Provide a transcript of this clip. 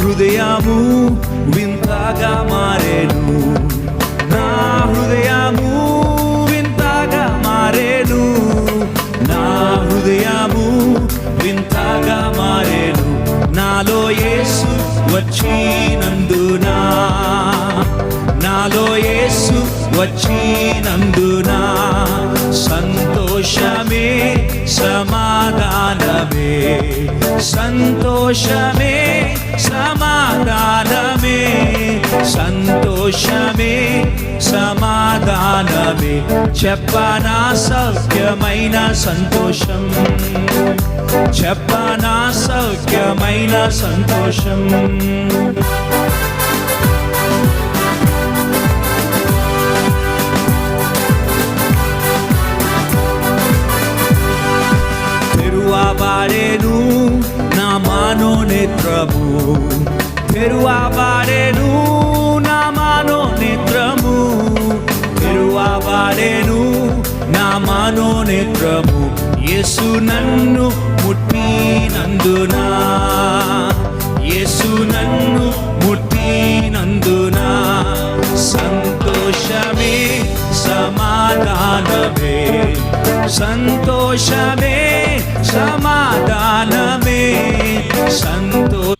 హృదయము వింతగా మారేను, నా హృదయము వింతగా మారేను, నా హృదయము వింతగా మారేను. నాలో యేసు వచ్చినందున, నాలో యేసు వచ్చినందున సంతోషమే సమాధానమే, సంతోషమే సమాధానమే, సంతోషమే సమాధానమే. చెప్పనా సౌఖ్యమైన సంతోషం, చెప్పనా సౌఖ్యమైన సంతోషం. తెరువబడెను నా మనోనేత్రము, తెరువబడెను నా మనోనేత్రము, తెరువబడెను నా మనోనేత్రము. యేసు నన్ను ముట్టినందున, యేసు నన్ను ముట్టినందున సంతోషమే సమాధానమే, సంతోషమే సమాధానమే, సంతోష.